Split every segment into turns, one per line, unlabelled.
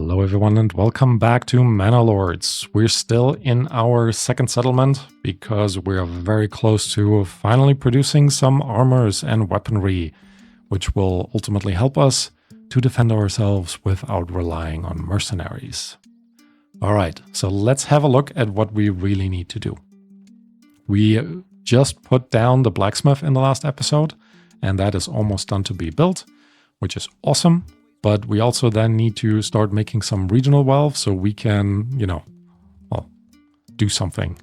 Hello everyone and welcome back to Manor Lords. We're still in our second settlement because we're very close to finally producing some armors and weaponry, which will ultimately help us to defend ourselves without relying on mercenaries. Alright, so let's have a look at what we really need to do. We just put down the blacksmith in the last episode, and that is almost done to be built, which is awesome. But we also then need to start making some regional wealth so we can, do something.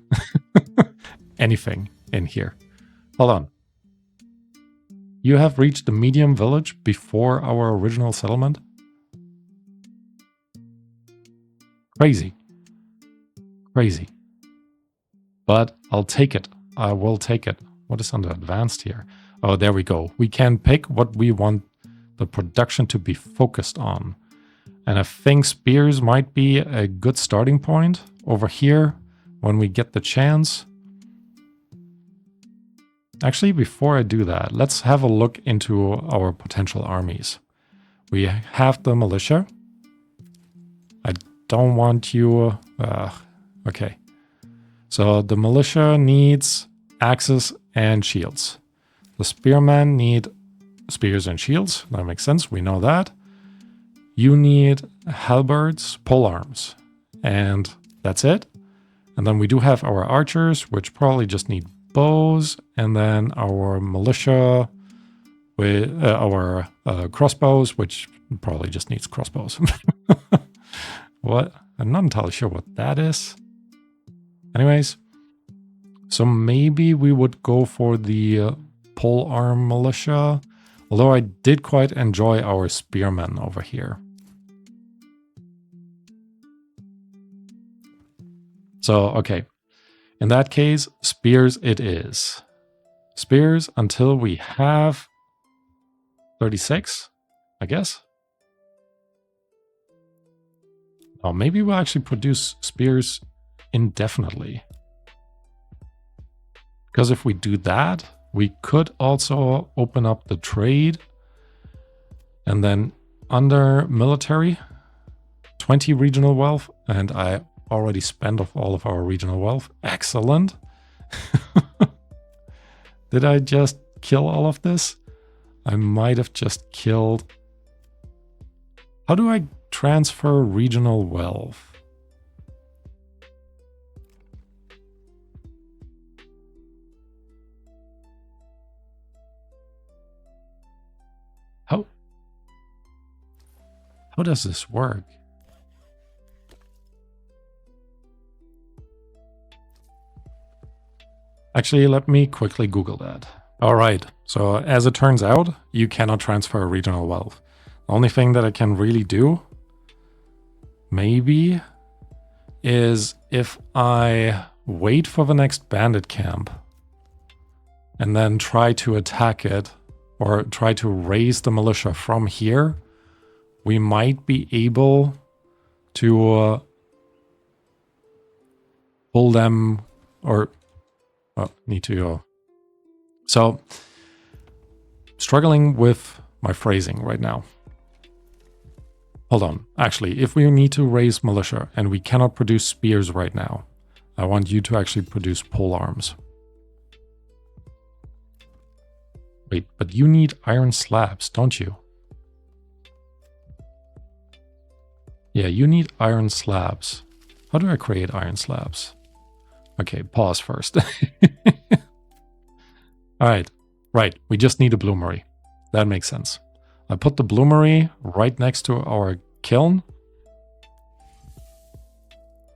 Anything in here. Hold on. You have reached the medium village before our original settlement? Crazy. Crazy. But I'll take it. I will take it. What is under advanced here? Oh, there we go. We can pick what we want the production to be focused on. And I think spears might be a good starting point over here when we get the chance. Actually, before I do that, let's have a look into our potential armies. We have the militia. I don't want you... okay. So the militia needs axes and shields. The spearmen need spears and shields. That makes sense. We know that. You need halberds, polearms, and that's it. And then we do have our archers, which probably just need bows, and then our militia with our crossbows, which probably just needs crossbows. What? I'm not entirely sure what that is. Anyways, so maybe we would go for the polearm militia. Although I did quite enjoy our spearmen over here. So, okay. In that case, spears it is. Spears until we have 36, I guess. Oh, maybe we'll actually produce spears indefinitely. Because if we do that, we could also open up the trade, and then under military, 20 regional wealth, and I already spent off all of our regional wealth. Excellent. Did I just kill all of this? I might have just killed... How do I transfer regional wealth? How does this work? Actually, let me quickly Google that. All right, so as it turns out, you cannot transfer regional wealth. The only thing that I can really do, maybe, is if I wait for the next bandit camp and then try to attack it or try to raise the militia from here, we might be able to pull them, or need to. So, struggling with my phrasing right now. Hold on. Actually, if we need to raise militia and we cannot produce spears right now, I want you to actually produce polearms. Wait, but you need iron slabs, don't you? Yeah, you need iron slabs. How do I create iron slabs? Okay, pause first. Alright, right, we just need a bloomery. That makes sense. I put the bloomery right next to our kiln.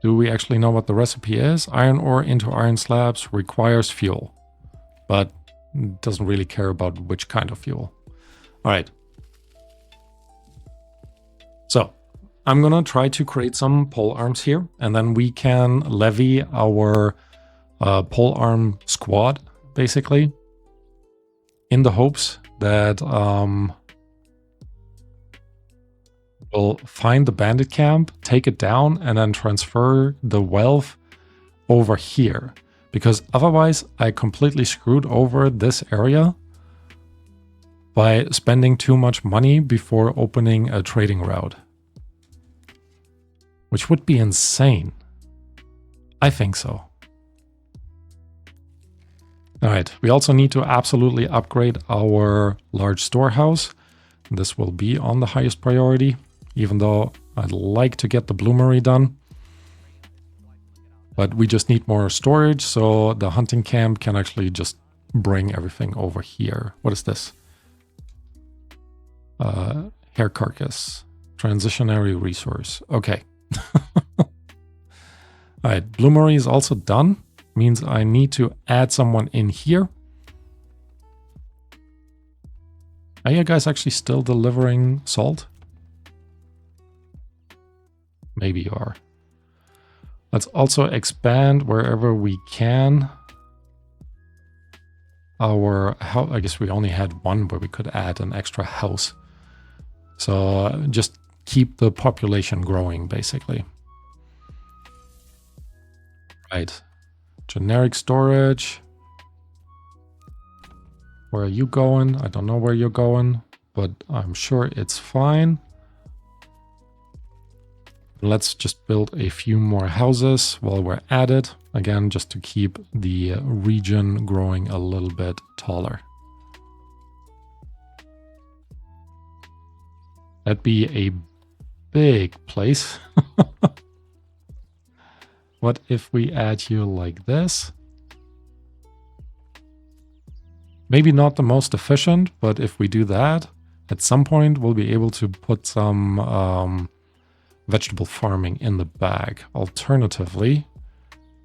Do we actually know what the recipe is? Iron ore into iron slabs requires fuel, but doesn't really care about which kind of fuel. Alright. So, I'm gonna try to create some polearms here, and then we can levy our polearm squad, basically, in the hopes that we'll find the bandit camp, take it down, and then transfer the wealth over here. Because otherwise, I completely screwed over this area by spending too much money before opening a trading route. which would be insane. I think so. All right, we also need to absolutely upgrade our large storehouse. This will be on the highest priority, even though I'd like to get the bloomery done. But we just need more storage, so the hunting camp can actually just bring everything over here. What is this? Hair carcass. Transitionary resource. Okay. All right, bloomery is also done. Means I need to add someone in here. Are you guys actually still delivering salt? Maybe you are. Let's also expand wherever we can. Our house, I guess we only had one where we could add an extra house. So just keep the population growing, basically. Right. Generic storage. Where are you going? I don't know where you're going, but I'm sure it's fine. Let's just build a few more houses while we're at it. Again, just to keep the region growing a little bit taller. That'd be a big place. What if we add you like this? Maybe not the most efficient, but if we do that, at some point we'll be able to put some vegetable farming in the bag. Alternatively,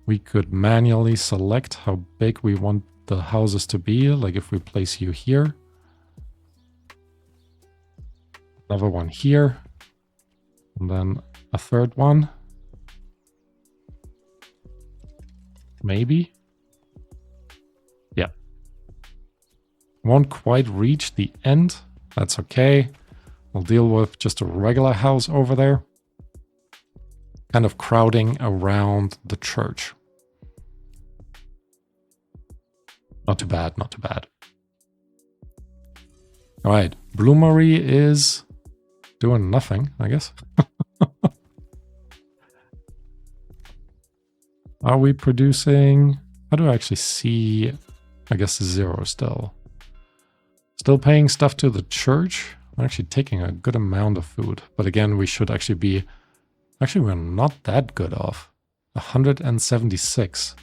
we could manually select how big we want the houses to be, like if we place you here. Another one here. And then a third one. Maybe. Yeah. Won't quite reach the end. That's okay. We'll deal with just a regular house over there. Kind of crowding around the church. Not too bad, not too bad. All right, bloomery is doing nothing, I guess. Are we producing? How do I actually see? I guess 0 still. Still paying stuff to the church. I'm actually taking a good amount of food. But again, we should actually be... Actually, we're not that good off. 176.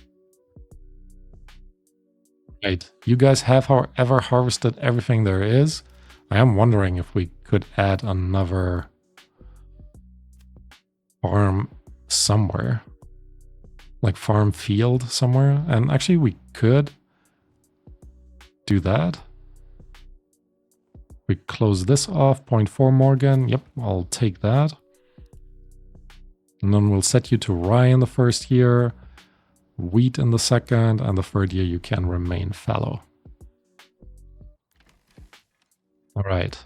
Right. You guys have, however, harvested everything there is. I am wondering if we could add another farm somewhere. Like farm field somewhere. And actually we could do that. We close this off, 0.4 Morgan. Yep, I'll take that. And then we'll set you to rye in the first year, wheat in the second, and the third year you can remain fallow. All right.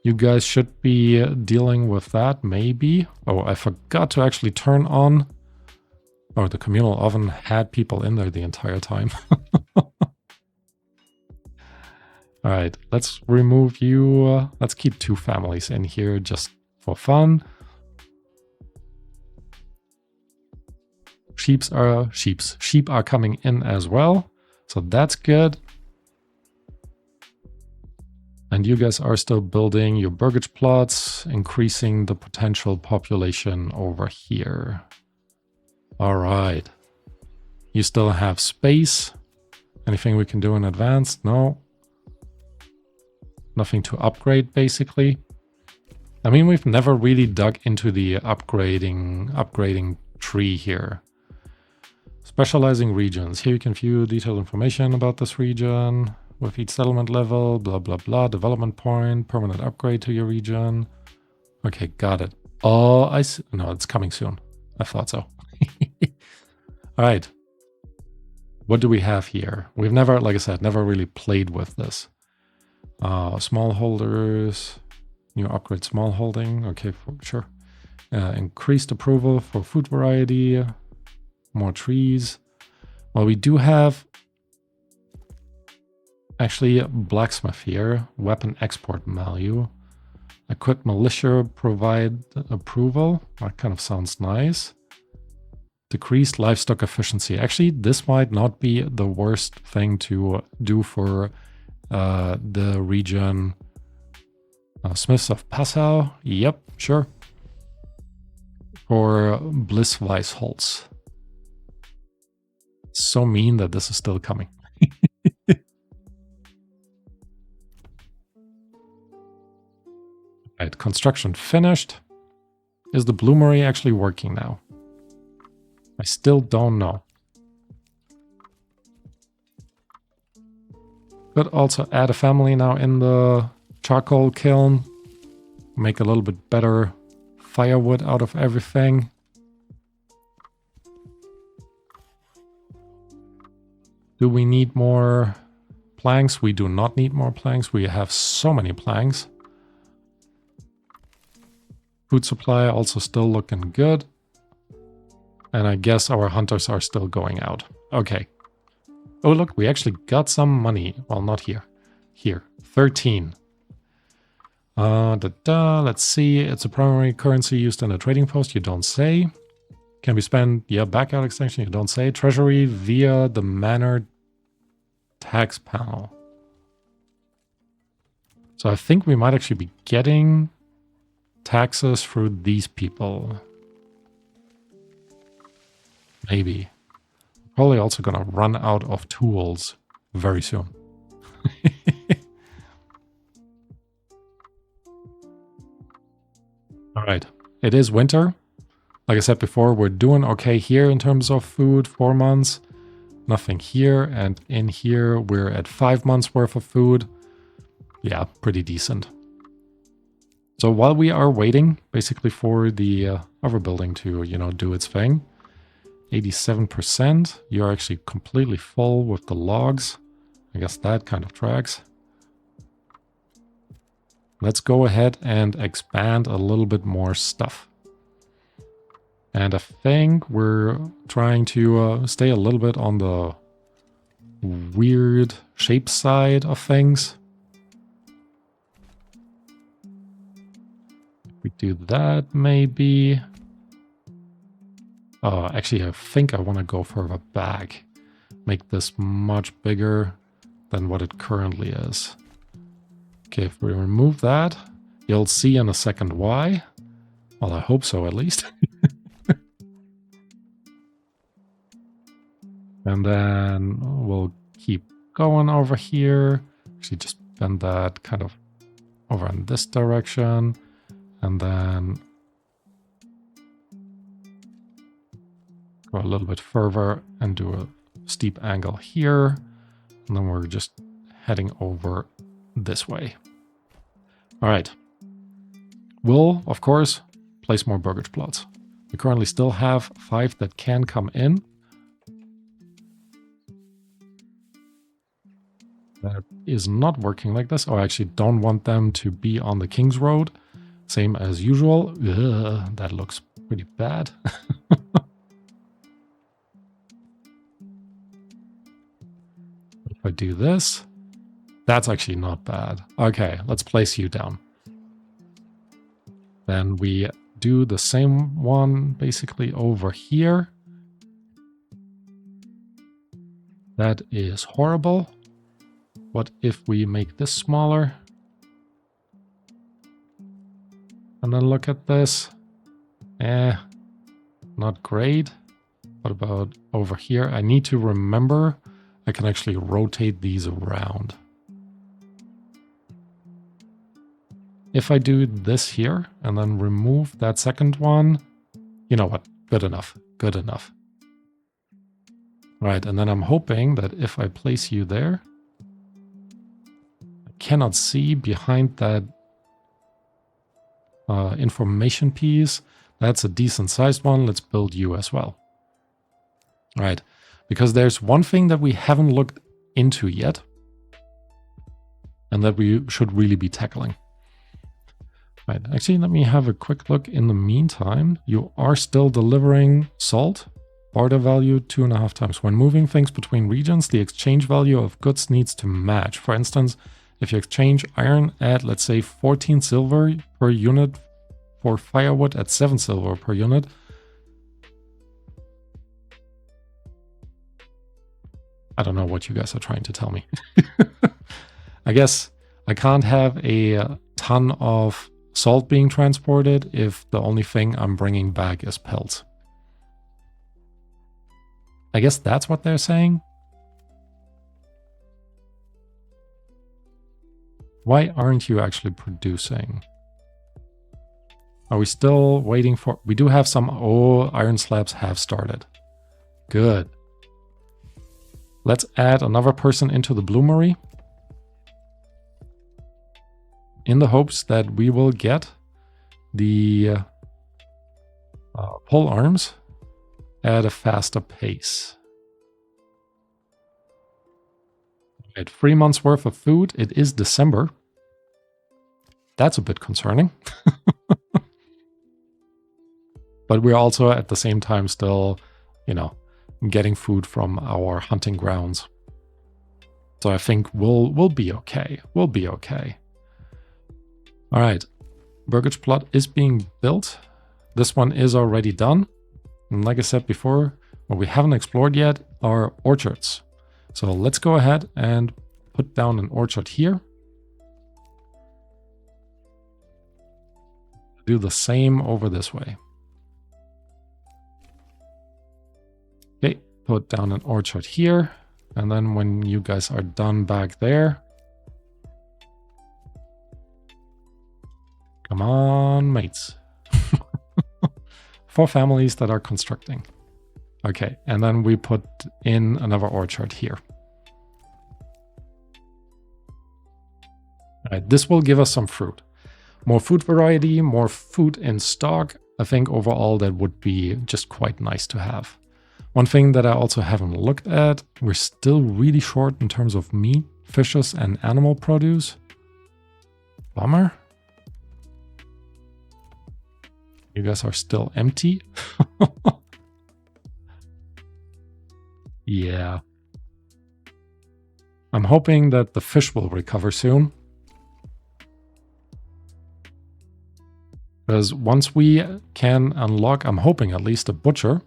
You guys should be dealing with that, maybe. Oh, I forgot to actually turn on... Oh, the communal oven had people in there the entire time. All right, let's remove you. Let's keep 2 families in here just for fun. Sheep are coming in as well, so that's good. And you guys are still building your burgage plots, increasing the potential population over here. All right. You still have space. Anything we can do in advance? No. Nothing to upgrade, basically. I mean, we've never really dug into the upgrading tree here. Specializing regions. Here you can view detailed information about this region with each settlement level, blah, blah, blah. Development point, permanent upgrade to your region. Okay, got it. Oh, I see. No, it's coming soon. I thought so. All right. What do we have here? We've never, like I said, never really played with this. Smallholders, new upgrade smallholding. Okay, for sure. Increased approval for food variety, more trees. Well, we do have actually a blacksmith here, weapon export value. Equip militia, provide approval. That kind of sounds nice. Decreased livestock efficiency. Actually, this might not be the worst thing to do for the region. Smiths of Passau. Yep, sure. For Bliss Weisholz. So mean that this is still coming. Right, construction finished. Is the bloomery actually working now? I still don't know. Could also add a family now in the charcoal kiln. Make a little bit better firewood out of everything. Do we need more planks? We do not need more planks. We have so many planks. Food supply also still looking good. And I guess our hunters are still going out. Okay. Oh, look, we actually got some money. Well, not here. Here, 13. Let's see. It's a primary currency used in a trading post. You don't say. Can be spent, yeah, back out extension. You don't say. Treasury via the Manor tax panel. So I think we might actually be getting taxes through these people. Maybe. Probably also gonna run out of tools very soon. All right, it is winter. Like I said before, we're doing okay here in terms of food, 4 months. Nothing here, and in here we're at 5 months worth of food. Yeah, pretty decent. So while we are waiting, basically for the other building to, you know, do its thing, 87%, you're actually completely full with the logs. I guess that kind of tracks. Let's go ahead and expand a little bit more stuff. And I think we're trying to stay a little bit on the weird shape side of things. If we do that, maybe. Actually, I think I want to go further back. Make this much bigger than what it currently is. Okay, if we remove that, you'll see in a second why. Well, I hope so, at least. And then we'll keep going over here. Actually, just bend that kind of over in this direction. And then go a little bit further and do a steep angle here. And then we're just heading over this way. All right. We'll, of course, place more burgage plots. We currently still have 5 that can come in. That is not working like this. Oh, I actually don't want them to be on the King's Road. Same as usual. Ugh, that looks pretty bad. If I do this, that's actually not bad. Okay, let's place you down. Then we do the same one basically over here. That is horrible. What if we make this smaller? And then look at this. Not great. What about over here? I need to remember I can actually rotate these around. If I do this here and then remove that second one, you know what? Good enough. Good enough. Right, and then I'm hoping that if I place you there, I cannot see behind that information piece. That's a decent sized one. Let's build you as well. All right, because there's one thing that we haven't looked into yet and that we should really be tackling. Right, actually, let me have a quick look. In the meantime, you are still delivering salt. Barter value 2.5 times. When moving things between regions, the exchange value of goods needs to match. For instance, If you exchange iron at, let's say, 14 silver per unit for firewood at 7 silver per unit. I don't know what you guys are trying to tell me. I guess I can't have a ton of salt being transported if the only thing I'm bringing back is pelts. I guess that's what they're saying. Why aren't you actually producing? Are we still waiting for... We do have some... Oh, iron slabs have started. Good. Let's add another person into the bloomery. In the hopes that we will get the pole arms at a faster pace. At 3 months worth of food, it is December. That's a bit concerning. But we're also at the same time still, you know, getting food from our hunting grounds. So I think we'll be okay. We'll be okay. All right. Burgage plot is being built. This one is already done. And like I said before, what we haven't explored yet are orchards. So let's go ahead and put down an orchard here. Do the same over this way. Okay, put down an orchard here. And then when you guys are done back there, come on, mates. 4 families that are constructing. Okay, and then we put in another orchard here. All right, this will give us some fruit. More food variety, more food in stock. I think overall that would be just quite nice to have. One thing that I also haven't looked at, we're still really short in terms of meat, fishes, and animal produce. Bummer. You guys are still empty. Yeah. I'm hoping that the fish will recover soon. Because once we can unlock, I'm hoping at least a butcher,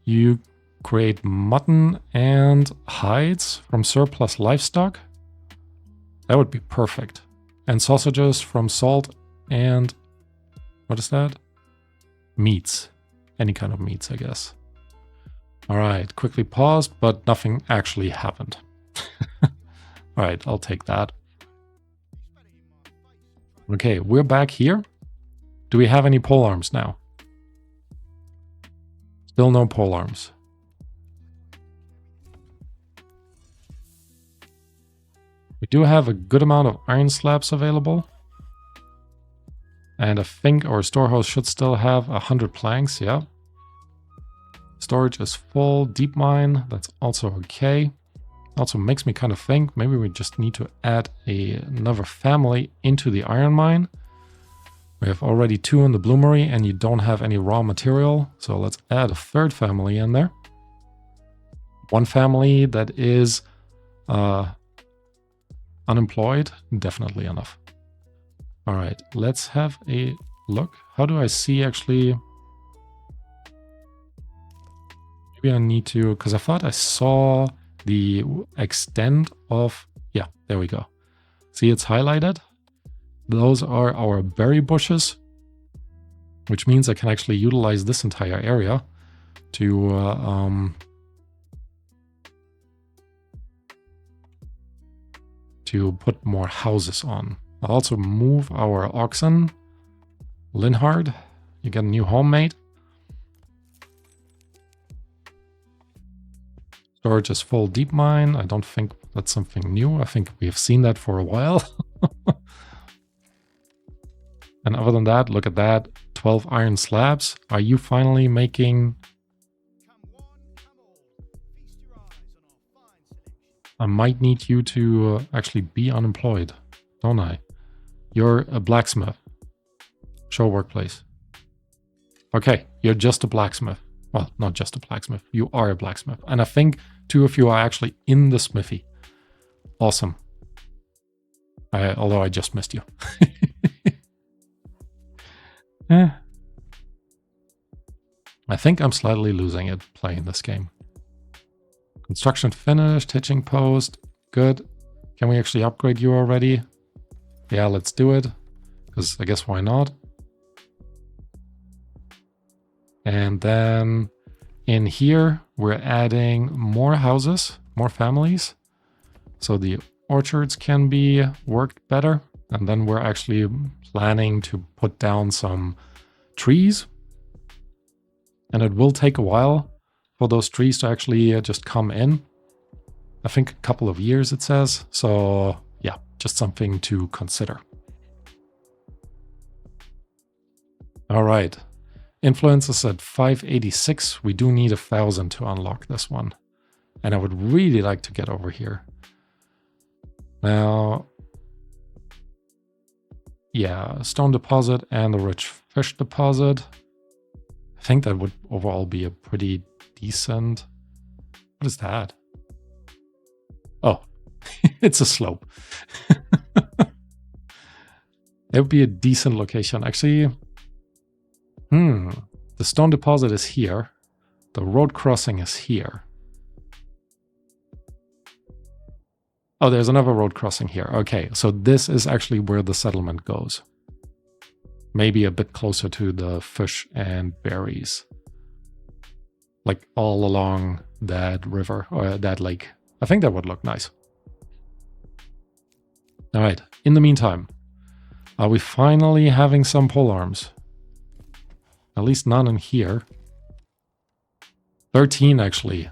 you create mutton and hides from surplus livestock. That would be perfect. And sausages from salt and... what is that? Meats. Any kind of meats, I guess. All right, quickly paused, but nothing actually happened. All right, I'll take that. Okay, we're back here. Do we have any pole arms now? Still no pole arms. We do have a good amount of iron slabs available. And I think our storehouse should still have 100 planks, yeah. Storage is full, deep mine, that's also okay. Also makes me kind of think maybe we just need to add another family into the iron mine. We have already 2 in the bloomery and you don't have any raw material. So let's add a 3rd family in there. 1 family that is unemployed, definitely enough. All right, let's have a look. How do I see actually? Maybe I need to, because I thought I saw the extent of, yeah, there we go. See, it's highlighted. Those are our berry bushes, which means I can actually utilize this entire area to put more houses on. I'll also move our oxen. Linhard, you get a new homemade. Storage is full deep mine. I don't think that's something new. I think we have seen that for a while. And other than that, look at that. 12 iron slabs. Are you finally making... I might need you to actually be unemployed, don't I? You're a blacksmith. Show workplace. Okay, you're just a blacksmith. Well, not just a blacksmith. You are a blacksmith. And I think 2 of you are actually in the smithy. Awesome. Although I just missed you. Eh. I think I'm slightly losing it playing this game. Construction finished, hitching post, good. Can we actually upgrade you already? Yeah, let's do it, because I guess why not? And then in here, we're adding more houses, more families. So the orchards can be worked better. And then we're actually planning to put down some trees. And it will take a while for those trees to actually just come in. I think a couple of years, it says. So yeah, just something to consider. All right. Influence is at 586. We do need 1,000 to unlock this one. And I would really like to get over here. Now, yeah, stone deposit and a rich fish deposit. I think that would overall be a pretty decent... What is that? Oh, it's a slope. It would be a decent location. Actually, the stone deposit is here. The road crossing is here. Oh, there's another road crossing here. Okay, so this is actually where the settlement goes. Maybe a bit closer to the fish and berries. Like all along that river or that lake. I think that would look nice. All right, in the meantime, are we finally having some polearms? At least none in here. 13 actually.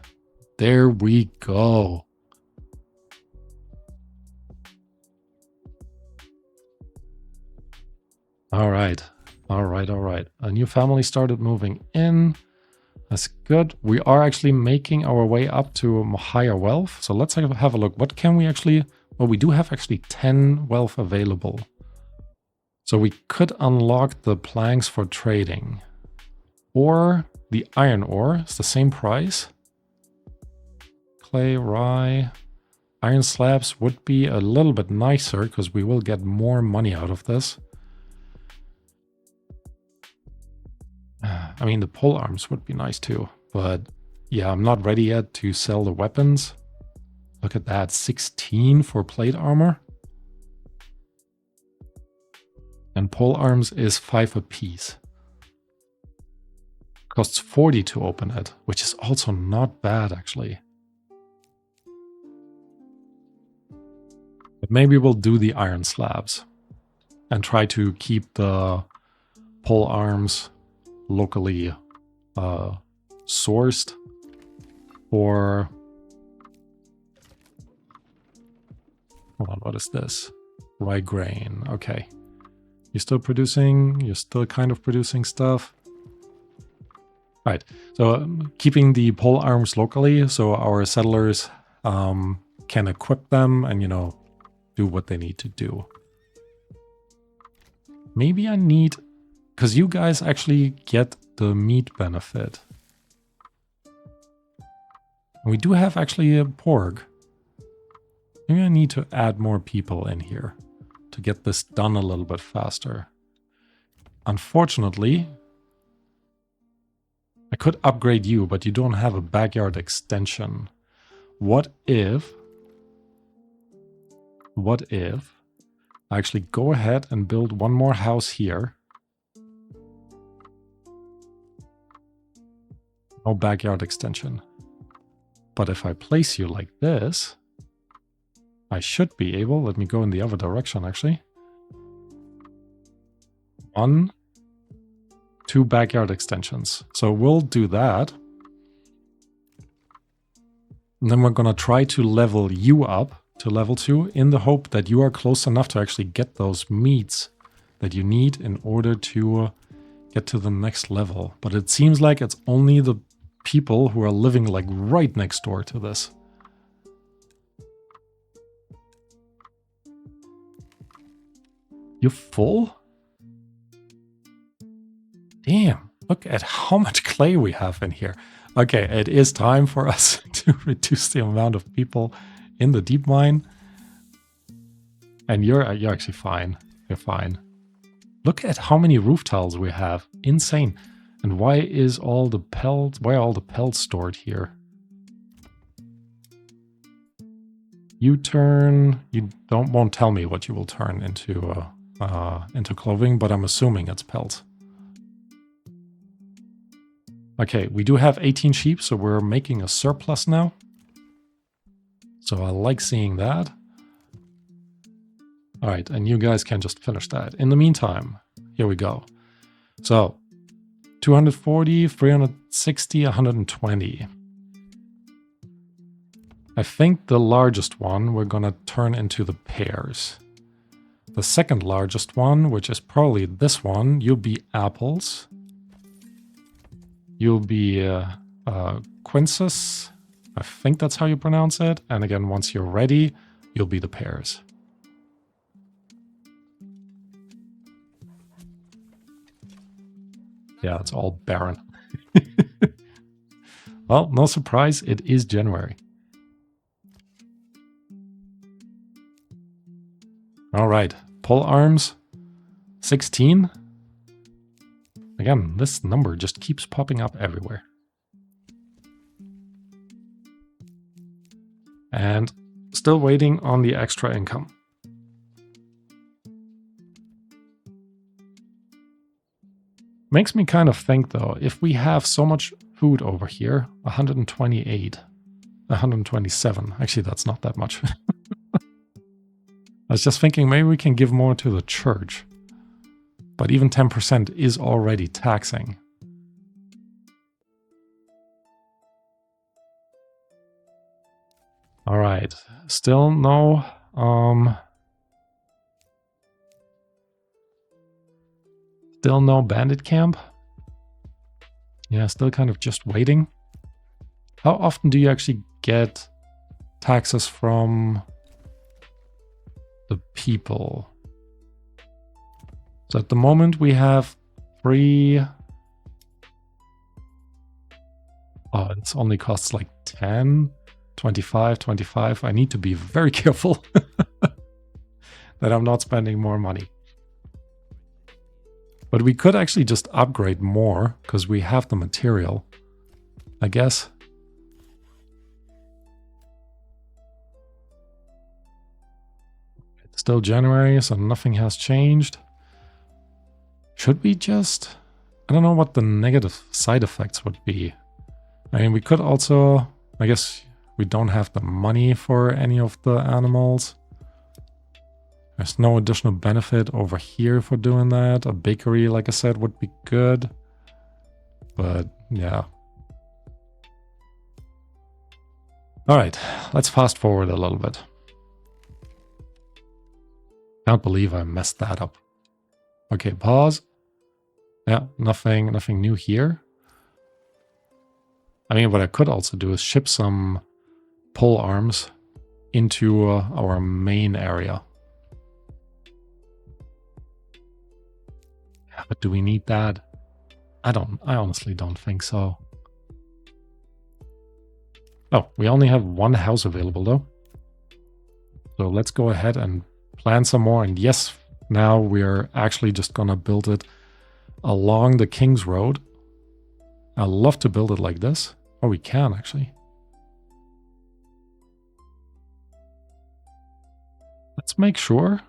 There we go. All right. All right. All right. A new family started moving in. That's good. We are actually making our way up to higher wealth. So let's have a look. What can we actually... Well, we do have actually 10 wealth available. So we could unlock the planks for trading. Or the iron ore. It's the same price. Clay, rye. Iron slabs would be a little bit nicer because we will get more money out of this. I mean, the pole arms would be nice too. But yeah, I'm not ready yet to sell the weapons. Look at that. 16 for plate armor. And pole arms is 5 apiece. Costs 40 to open it, which is also not bad actually. But maybe we'll do the iron slabs and try to keep the pole arms locally sourced for... Hold on, what is this? Rye grain, okay. You're still producing, you're still kind of producing stuff. Right, so keeping the pole arms locally so our settlers can equip them and, you know, do what they need to do. Maybe I need... Because you guys actually get the meat benefit. And we do have actually a pork. Maybe I need to add more people in here to get this done a little bit faster. Unfortunately, I could upgrade you, but you don't have a backyard extension. What if I actually go ahead and build one more house here? No backyard extension. But if I place you like this, I should be able... Let me go in the other direction, actually. 1, 2 backyard extensions. So we'll do that. And then we're going to try to level you up to level 2 in the hope that you are close enough to actually get those meats that you need in order to get to the next level. But it seems like it's only the people who are living like right next door to this. You full? Damn, look at how much clay we have in here. Okay, it is time for us to reduce the amount of people in the deep mine. And you're actually fine. You're fine. Look at how many roof tiles we have. Insane. And why are all the pelts stored here? You won't tell me what you will turn into clothing, but I'm assuming it's pelts. Okay, we do have 18 sheep, so we're making a surplus now. So I like seeing that. All right, and you guys can just finish that. In the meantime, here we go. So 240, 360, 120. I think the largest one we're gonna turn into the pears. The second largest one, which is probably this one, you'll be apples. You'll be quinces. I think that's how you pronounce it. And again, once you're ready, you'll be the pears. Yeah, it's all barren. Well, no surprise, it is January. All right, pole arms, 16. Again, this number just keeps popping up everywhere. And still waiting on the extra income. Makes me kind of think though, if we have so much food over here, 128, 127, actually that's not that much. I was just thinking maybe we can give more to the church. But even 10% is already taxing. All right, still no. Still no bandit camp. Yeah, still kind of just waiting. How often do you actually get taxes from the people? So at the moment we have 3. Oh, it only costs like 10, 25, 25. I need to be very careful that I'm not spending more money. But we could actually just upgrade more because we have the material, I guess. It's still January, so nothing has changed. Should we just... I don't know what the negative side effects would be. I mean, we could also... I guess we don't have the money for any of the animals. There's no additional benefit over here for doing that. A bakery, like I said, would be good. But, yeah. Alright, let's fast forward a little bit. Can't believe I messed that up. Okay, pause. Yeah, nothing new here. I mean, what I could also do is ship some pole arms into our main area. Yeah, but do we need that? I honestly don't think so. Oh, we only have one house available though. So let's go ahead and plan some more. And yes, now we're actually just gonna build it along the King's Road. I love to build it like this. Oh, we can actually. Let's make sure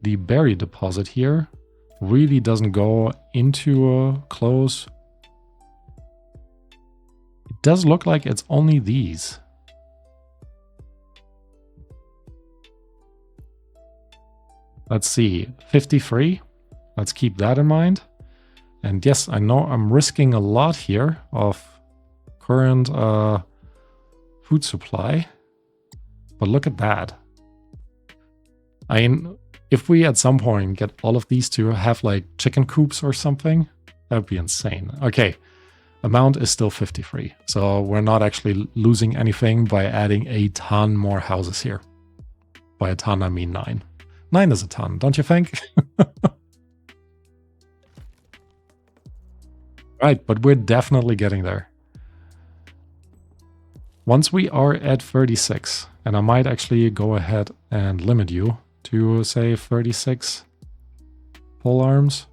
the berry deposit here really doesn't go into close. It does look like it's only these. Let's see, 53. Let's keep that in mind. And yes, I know I'm risking a lot here of current food supply. But look at that. I mean, if we at some point get all of these to have like chicken coops or something, that would be insane. Okay, amount is still 53. So we're not actually losing anything by adding a ton more houses here. By a ton, I mean 9. 9 is a ton, don't you think? Right, but we're definitely getting there. Once we are at 36, and I might actually go ahead and limit you to say 36 pole arms,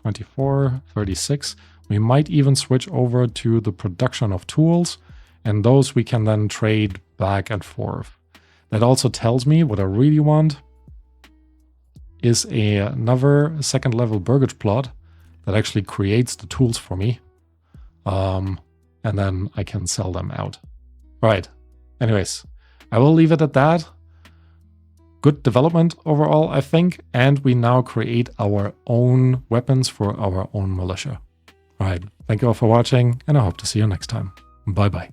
24, 36. We might even switch over to the production of tools, and those we can then trade back and forth. That also tells me what I really want is another second level burgage plot that actually creates the tools for me. And then I can sell them out. Right. Anyways, I will leave it at that. Good development overall, I think. And we now create our own weapons for our own militia. All right. Thank you all for watching, and I hope to see you next time. Bye-bye.